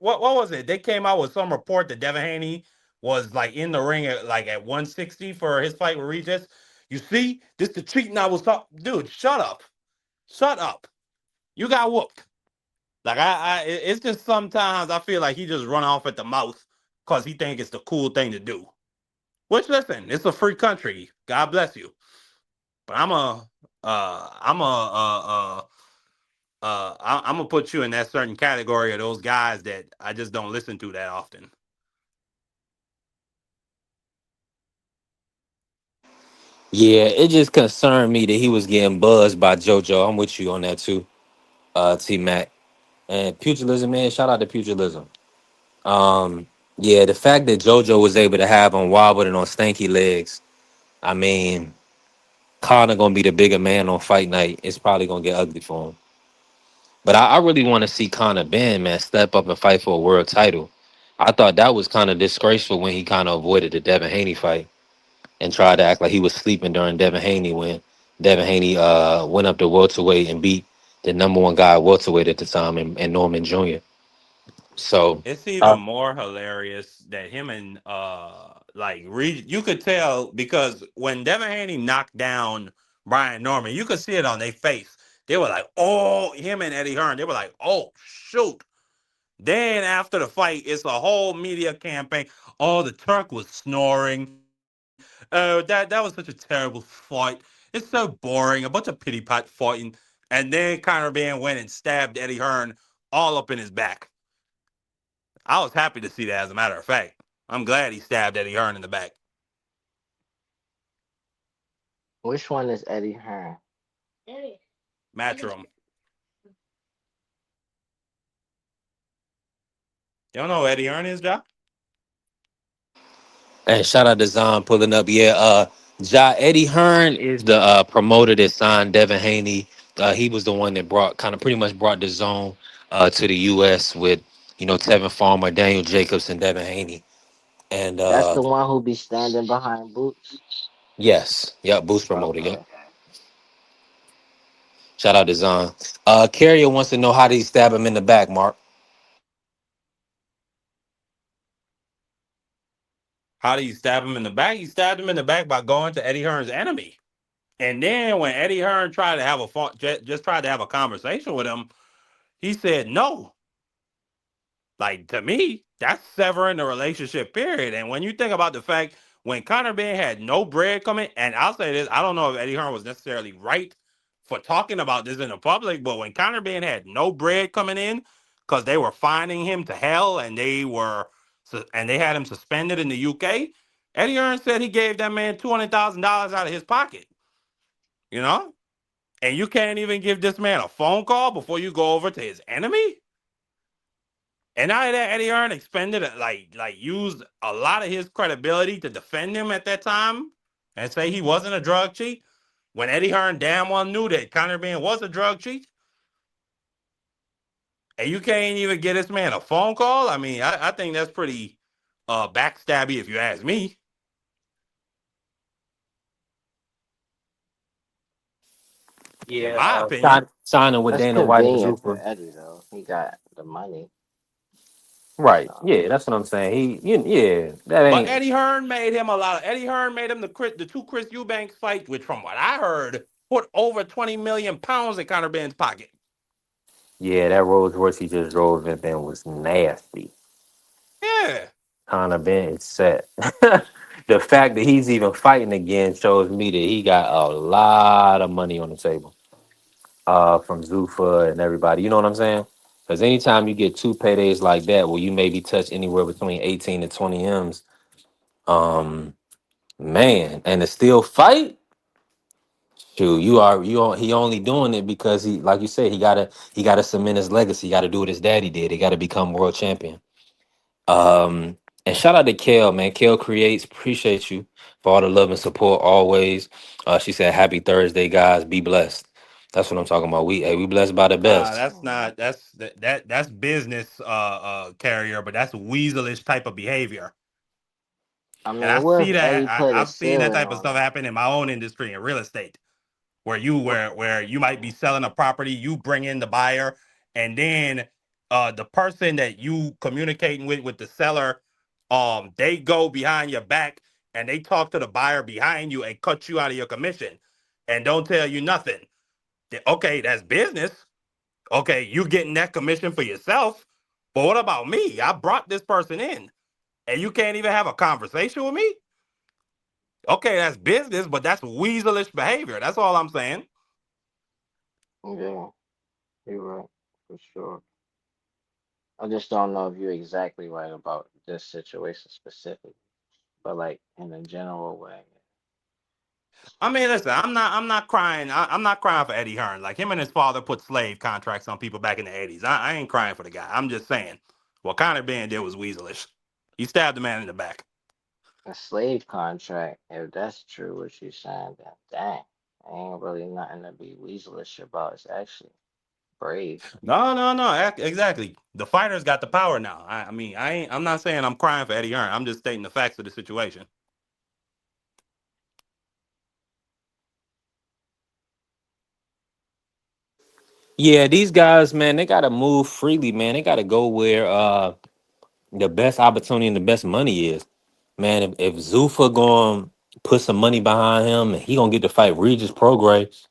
what was it? They came out with some report that Devin Haney was like in the ring at like at 160 for his fight with Regis. You see, this the cheating I was talking. Dude, shut up, shut up. You got whooped. Like it's just sometimes I feel like he just run off at the mouth because he think it's the cool thing to do. Which listen, it's a free country. God bless you. But I'm gonna put you in that certain category of those guys that I just don't listen to that often. Yeah, it just concerned me that he was getting buzzed by JoJo. I'm with you on that too, T Mac. And pugilism, man, shout out to pugilism. Um, yeah, the fact that JoJo was able to have him wobbled and on stanky legs, I mean, Connor gonna be the bigger man on fight night. It's probably gonna get ugly for him. But I really want to see Connor Benn, man, step up and fight for a world title. I thought that was kind of disgraceful when he kind of avoided the Devin Haney fight and tried to act like he was sleeping during Devin Haney when Devin Haney went up to welterweight and beat the number one guy at welterweight at the time and Norman Jr. So It's uh, even more hilarious that him and you could tell because when Devin Haney knocked down Brian Norman, you could see it on their face. They were like, "Oh," him and Eddie Hearn. They were like, "Oh shoot." Then after the fight, it's a whole media campaign. Oh, the Turk was snoring. That was such a terrible fight. It's so boring. A bunch of pity pot fighting, and then Conor Benn went and stabbed Eddie Hearn all up in his back. I was happy to see that. As a matter of fact, I'm glad he stabbed Eddie Hearn in the back. Which one is Eddie Hearn? Matchroom. You don't know who Eddie Hearn is, Joe? and shout out to Zon pulling up. Yeah, Eddie Hearn is the promoter that signed Devin Haney. He was the one that brought kind of pretty much brought the zone to the U.S. with Tevin Farmer, Daniel Jacobs, and Devin Haney. And That's the one who be standing behind Boots. yes, yep, Boost promoter. Yep. Okay. Shout out to Zon. Carrier wants to know how did he stab him in the back, Mark. How do you stab him in the back? He stabbed him in the back by going to Eddie Hearn's enemy. And then when Eddie Hearn tried to have just tried to have a conversation with him, he said no. Like to me, that's severing the relationship. Period. And when you think about the fact when Conor Benn had no bread coming, and I'll say this, I don't know if Eddie Hearn was necessarily right for talking about this in the public, but when Conor Benn had no bread coming in because they were fining him to hell and they had him suspended in the UK, Eddie Hearn said he gave that man $200,000 out of his pocket. You know, and you can't even give this man a phone call before you go over to his enemy. And now that Eddie Hearn expended used a lot of his credibility to defend him at that time and say he wasn't a drug cheat, when Eddie Hearn damn well knew that Conor Benn was a drug cheat, and you can't even get this man a phone call. I mean, I think that's pretty backstabby if you ask me. In Yeah, my opinion. signing with That's Dana White and convenient for Zufa. Eddie though. He got the money. Right. So Yeah, that's what I'm saying. Yeah, that But ain't. Eddie Hearn made him a lot of Eddie Hearn made him the two Chris Eubanks fights, which from what I heard put over 20 million pounds in Conor Benn's pocket. Yeah, that Rolls Royce he just drove in then was nasty. Yeah. Conor Ben is set. The fact that he's even fighting again shows me that he got a lot of money on the table. From Zufa and everybody. You know what I'm saying? Because anytime you get two paydays like that, where you maybe touch anywhere between 18 to 20 M's, um, man, and to still fight, shoot, he only doing it because he, like you said, he gotta cement his legacy. He gotta do what his daddy did. He gotta become world champion. Um, and shout out to Kale, man. Kale creates. Appreciate you for all the love and support always. She said, "Happy Thursday, guys. Be blessed." That's what I'm talking about. We blessed by the Nah, best. that's not that's business carrier, but that's weaselish type of behavior. I And I mean, what see if that Eddie put a I've seen that ceiling type of on stuff him? happen in my own industry in real estate, where What, you might be selling a property, you bring in the buyer, and then the person that you communicating with the seller, they go behind your back and they talk to the buyer behind you and cut you out of your commission and don't tell you nothing. Okay, that's business. Okay, you getting that commission for yourself. But what about me? I brought this person in and you can't even have a conversation with me? Okay, that's business, but that's weaselish behavior. That's all I'm saying. Yeah, you're right for sure. I just don't know if you're exactly right about this situation specifically, but like in a general way, I mean, listen, I'm not crying. I'm not crying for Eddie Hearn. Like him and his father put slave contracts on people back in the '80s. I ain't crying for the guy. I'm just saying what Connor Ben did was weaselish. He stabbed the man in the back. a slave contract. If that's true, what you're saying, then dang, ain't really nothing to be weaselish about. It's actually brave. No, no, no. Exactly. The fighters got the power now. I mean, I ain't. I'm not saying I'm crying for Eddie Hearn. I'm just stating the facts of the situation. Yeah, these guys, man, they gotta move freely, man. They gotta go where the best opportunity and the best money is. Man, if Zuffa going put some money behind him and he gonna get to fight Regis Prograis,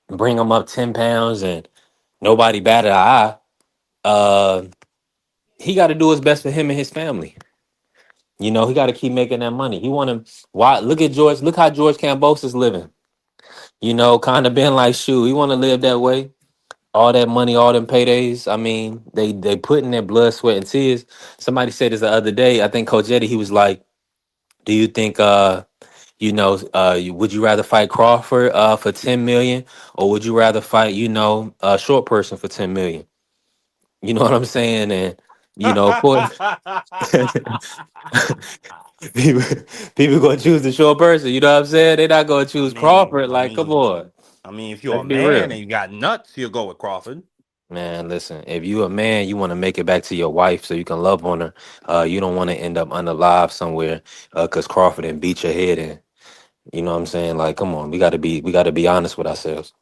bring him up 10 pounds and nobody batted an eye, uh, he gotta do his best for him and his family. You know, he gotta keep making that money. He wanna why look at George, look how George Campos is living. You know, kind of been like shoe. He wanna live that way. All that money, all them paydays. I mean, they put in their blood, sweat, and tears. Somebody said this the other day. I think Coach Eddie, he was like, "Do you think would you rather fight Crawford for 10 million, or would you rather fight, a short person for 10 million?" You know what I'm saying? And of course, people, people gonna choose the short person. You know what I'm saying? They're not gonna I choose mean, Crawford. I Like, come mean, on, I mean, if you're let's a be man real. and you got nuts, you'll go with Crawford. Man, listen, if you a man, you want to make it back to your wife so you can love on her. You don't want to end up unalive somewhere because Crawford and beat your head in. You know what I'm saying? Like, come on, we gotta be honest with ourselves.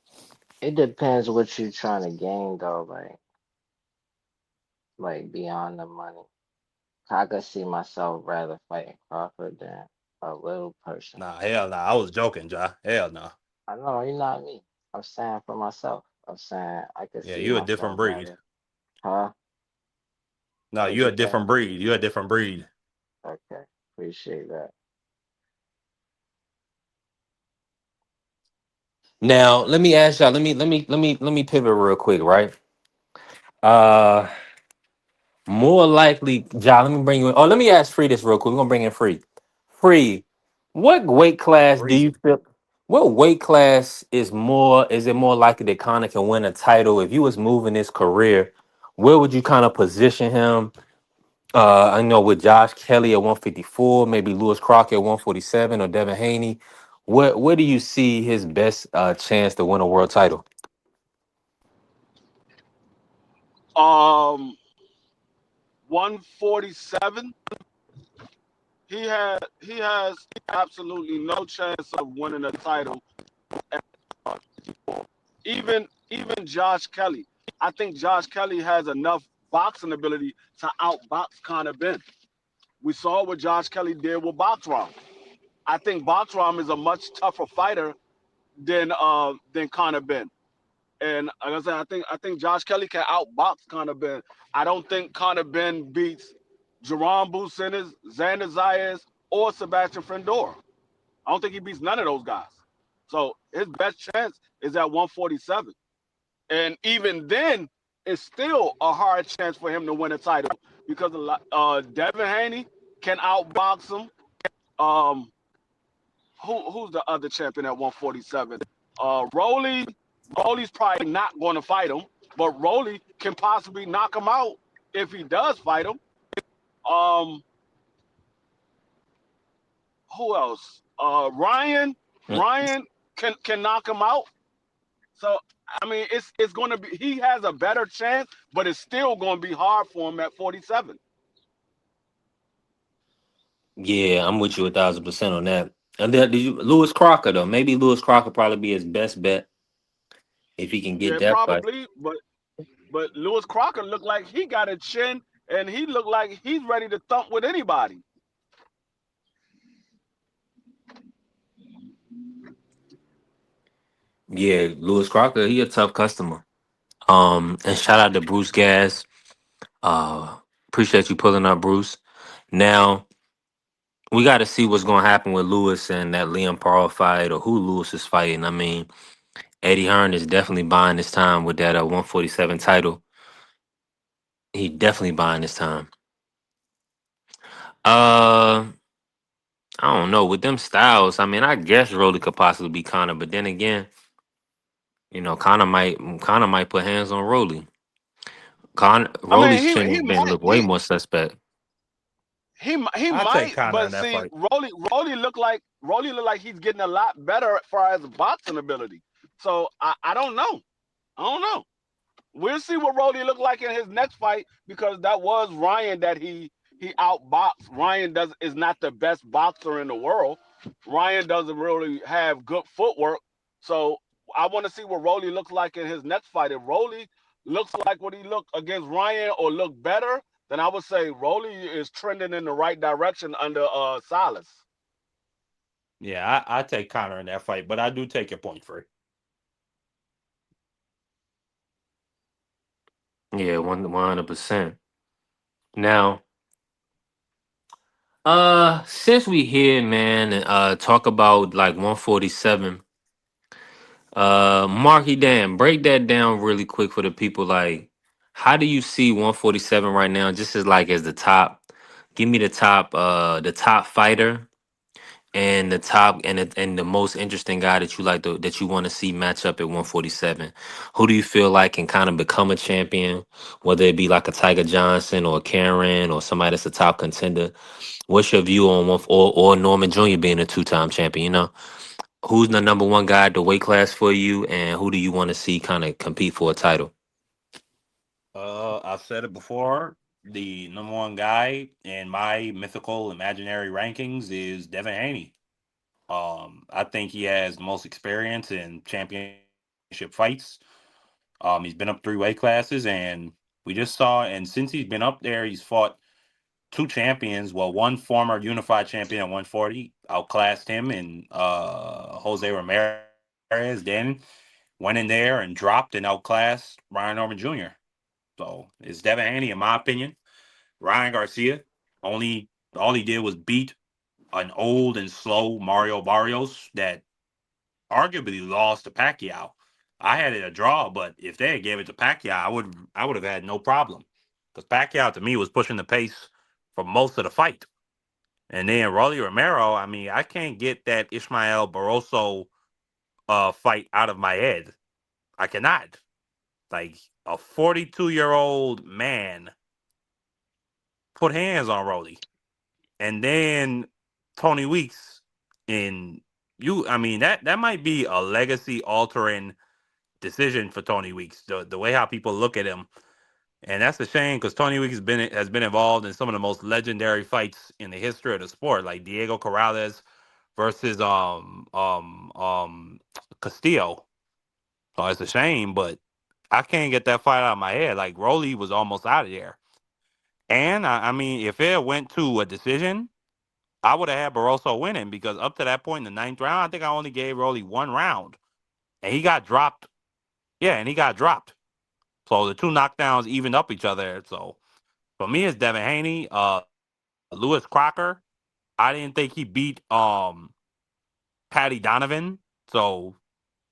It depends what you're trying to gain though, like beyond the money. I could see myself rather fighting Crawford than a little person. Nah, hell nah. I was joking, Ja. Hell nah. I know you're not me. I'm saying for myself. I'm saying I could Yeah, see you a different myself breed. rather. Huh? No, What you're you a say? different breed. You're a different breed. Okay, appreciate that. Now, let me ask y'all. Let me pivot real quick, right? Uh, More likely, John. Let me bring you in. Oh, let me ask Free this real quick. We're gonna bring in Free. Free, what weight class do Free. you feel? What weight class is more? Is it more likely that Connor can win a title if you was moving his career? Where would you kind of position him? I know with Josh Kelly at 154, maybe Lewis Crockett at 147, or Devin Haney. Where do you see his best chance to win a world title? Um, 147. He has absolutely no chance of winning a title. Even Josh Kelly. I think Josh Kelly has enough boxing ability to outbox Conor Benn. We saw what Josh Kelly did with Boxrom. I think Boxrom is a much tougher fighter than Conor Benn. And like I said, I think Josh Kelly can outbox Conor Benn. I don't think Conor Benn beats Jerome Businis, Xander Zayas, or Sebastian Frendor. I don't think he beats none of those guys. So his best chance is at 147. And even then, it's still a hard chance for him to win a title because Devin Haney can outbox him. Um, who's the other champion at 147? Rolly. Rolly's probably not going to fight him, but Rolly can possibly knock him out if he does fight him. Um, who else? Ryan. Mm. Ryan can knock him out. So I mean, it's going to be. He has a better chance, but it's still going to be hard for him at 47. Yeah, I'm with you 1,000% on that. And then did you Lewis Crocker though? Maybe Lewis Crocker probably be his best bet if he can get Yeah, that fight. probably, but But Lewis Crocker looked like he got a chin, and he looked like he's ready to thump with anybody. Yeah, Lewis Crocker, he a tough customer. And shout out to Bruce Gas. Uh, appreciate you pulling up, Bruce. Now we got to see what's going to happen with Lewis and that Liam Paul fight, or who Lewis is fighting. I mean, Eddie Hearn is definitely buying his time with that 147 title. He definitely buying his time. Uh, I don't know with them styles. I mean, I guess Rolly could possibly be Connor, but then again, Connor might put hands on Rolly. I mean, Rolly's chin has been look way more suspect. he I take might, Connor in but that see, fight. Rolly look like he's getting a lot better as far as boxing ability. So I don't know. I don't know. We'll see what Rolly look like in his next fight because that was Ryan that he outboxed. Ryan does is not the best boxer in the world. Ryan doesn't really have good footwork. So I want to see what Rolly looks like in his next fight. If Rolly looks like what he looked against Ryan or look better, then I would say Rolly is trending in the right direction under Silas. Yeah, I take Connor in that fight, but I do take your point, Free. Yeah, 100%. Now, since we here, man, talk about like 147. Marky Dan, break that down really quick for the people. Like, how do you see 147 right now? Just as like as the top. Give me the top fighter and the top and the most interesting guy that you that you want to see match up at 147. Who do you feel like can kind of become a champion, whether it be like a Tiger Johnson or a Karen or somebody that's a top contender? What's your view on or Norman Jr. being a two-time champion? Who's the number one guy at the weight class for you, and who do you want to see kind of compete for a title? I've said it before. The number one guy in my mythical imaginary rankings is Devin Haney. I think he has the most experience in championship fights. He's been up 3 weight classes, and we just saw. And since he's been up there, he's fought two champions. Well, one former unified champion at 140 outclassed him, and Jose Ramirez then went in there and dropped and outclassed Ryan Norman Jr. So it's Devin Haney, in my opinion. Ryan Garcia only all he did was beat an old and slow Mario Barrios that arguably lost to Pacquiao. I had it a draw, but if they had gave it to Pacquiao, I would have had no problem because Pacquiao to me was pushing the pace for most of the fight. And then Rolly Romero, I mean, I can't get that Ishmael Barroso fight out of my head. I cannot. Like a 42-year-old man put hands on Rolly, and then Tony Weeks in you. I mean that might be a legacy altering decision for Tony Weeks. The way how people look at him, and that's a shame because Tony Weeks has been involved in some of the most legendary fights in the history of the sport, like Diego Corrales versus Castillo. So it's a shame, but I can't get that fight out of my head. Like Rolly was almost out of there, and I mean, if it went to a decision, I would have had Barroso winning because up to that point in the ninth round, I think I only gave Rolly 1 round, and he got dropped. Yeah, and he got dropped. So the two knockdowns evened up each other. So for me, it's Devin Haney, Lewis Crocker. I didn't think he beat Patty Donovan. So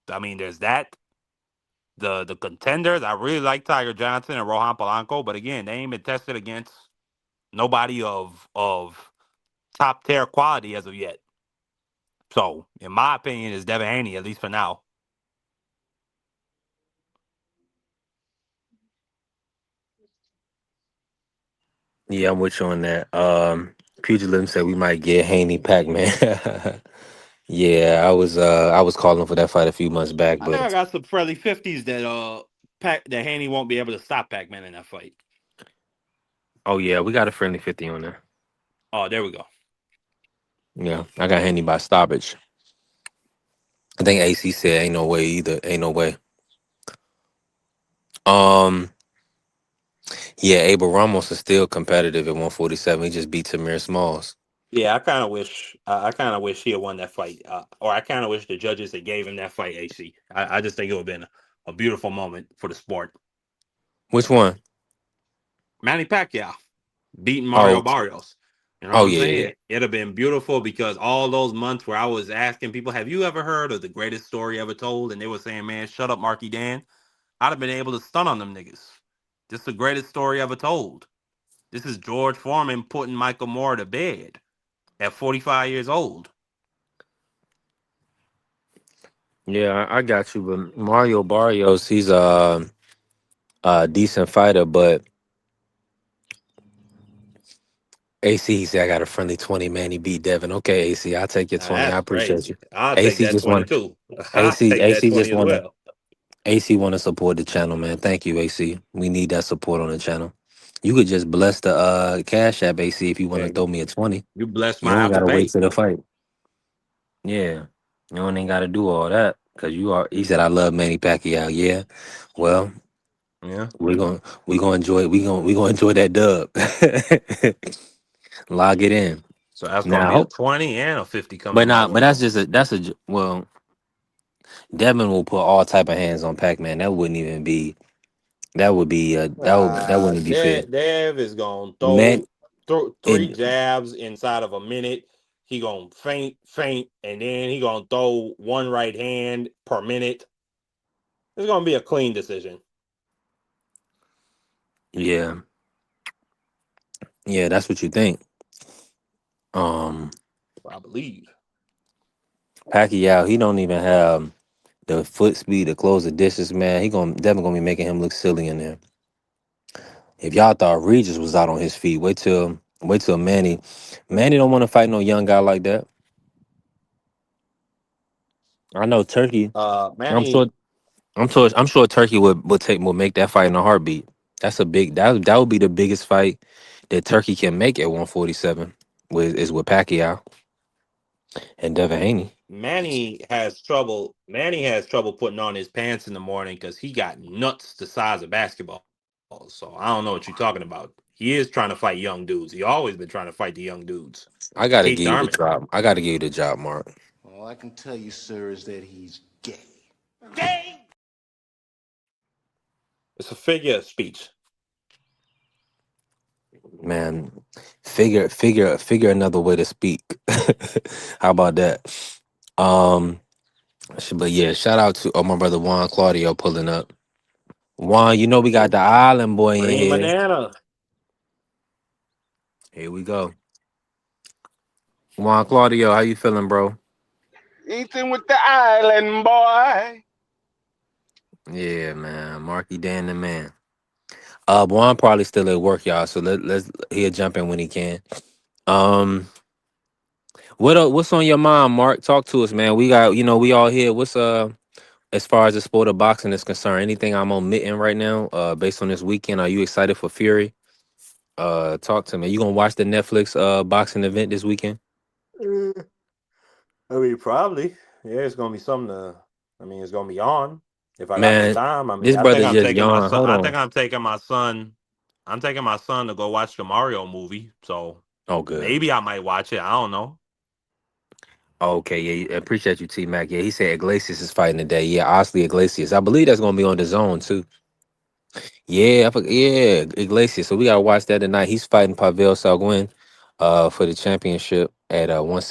I mean, there's that. The contenders, I really like Tiger Johnson and Rohan Polanco, but again, they ain't been tested against nobody of top tier quality as of yet. So in my opinion, it's Devin Haney at least for now. Yeah, I'm with you on that. Pugilism said we might get Haney Pac Man. Yeah, I was calling for that fight a few months back, I think I but got some friendly fifties that that Haney won't be able to stop Pac Man in that fight. oh yeah, we got a friendly 50 on there. Oh, there we go. Yeah, I got Haney by stoppage. I think AC said ain't no way either. Ain't no way. Yeah, Abel Ramos is still competitive at 147. He just beat Tamir Smalls. Yeah, I kind of wish he had won that fight, or I kind of wish the judges had gave him that fight. AC, I just think it would have been a beautiful moment for the sport. Which one? Manny Pacquiao beating Mario Oh, Barrios. You know what oh I'm yeah, yeah. saying? It'd have been beautiful because all those months where I was asking people, "Have you ever heard of the greatest story ever told?" and they were saying, "Man, shut up, Marky Dan." I'd have been able to stun on them niggas. This is the greatest story ever told. This is George Foreman putting Michael Moore to bed at 45 years old. Yeah, I got you. But Mario Barrios, he's a decent fighter, but AC, he said I got a friendly 20, man. He beat Devin. Okay, AC, I'll take your Now, 20. I that's appreciate you. crazy. I'll take AC that just 20 want too. I'll AC take that AC 20 just as want to well. AC want to support the channel, man. Thank you, AC. We need that support on the channel. You could just bless the Cash App, AC, if you want to And throw me a 20. you bless You my don't Apple gotta wait Pay. till the fight. Yeah. You don't ain't gotta do all that. Cause you are he said I love Manny Pacquiao. Yeah. Well, Yeah. we're gonna enjoy we gonna enjoy that dub. Log it in. So that's going to Now be a hope 20 and a 50 coming my but way. that's just well, Devin will put all type of hands on Pac-Man. That wouldn't even be that wouldn't be fair. Dev is going to Man, throw three and jabs inside of a minute. He going to faint, and then he going to throw one right hand per minute. It's going to be a clean decision, yeah, yeah, that's what you think. Um, I believe. Pacquiao, he don't even have the foot speed to close the distance, man. He gonna Devin gonna be making him look silly in there. If y'all thought Regis was out on his feet, wait till Manny. Manny don't want to fight no young guy like that. I know Turkey. I'm Manny, sure. I'm sure Turkey would make that fight in a heartbeat. That's a big that would be the biggest fight that Turkey can make at 147 with Pacquiao and Devin Haney. Manny has trouble putting on his pants in the morning because he got nuts the size of basketballs. So I don't know what you're talking about. He is trying to fight young dudes. He always been trying to fight the young dudes. I Keith gotta give you Thurman. the drop. I gotta give you the job, Mark. All I can tell you, sir, is that he's gay. It's a figure of speech. Man, figure another way to speak. How about that? Um, but yeah, shout out to my brother Juan Claudio pulling up. Juan, you know we got the island boy in Green here. banana. Here we go. Juan Claudio, how you feeling, bro? Ethan with the island boy. Yeah, man. Marky Dan the man. Juan probably still at work, y'all. So he'll jump in when he can. Um, what's on your mind, Mark? Talk to us, man. We got we all here. What's as far as the sport of boxing is concerned, anything I'm omitting right now, based on this weekend, are you excited for Fury? Talk to me. You gonna watch the Netflix boxing event this weekend? Uh, I mean, probably. Yeah, it's gonna be something to. I mean, it's gonna be on if I got some Man, time. I mean, this I think brother I'm just taking my yawned. son. Hold I think on. I'm taking my son. I'm taking my son to go watch the Mario movie. So Oh, good. maybe I might watch it. I don't know. Okay, yeah, appreciate you, T Mac. Yeah, he said Iglesias is fighting today. Yeah, Osley Iglesias. I believe that's gonna be on the zone too. Yeah, yeah, Iglesias. So we gotta watch that tonight. He's fighting Pavel Salguin, for the championship at 160.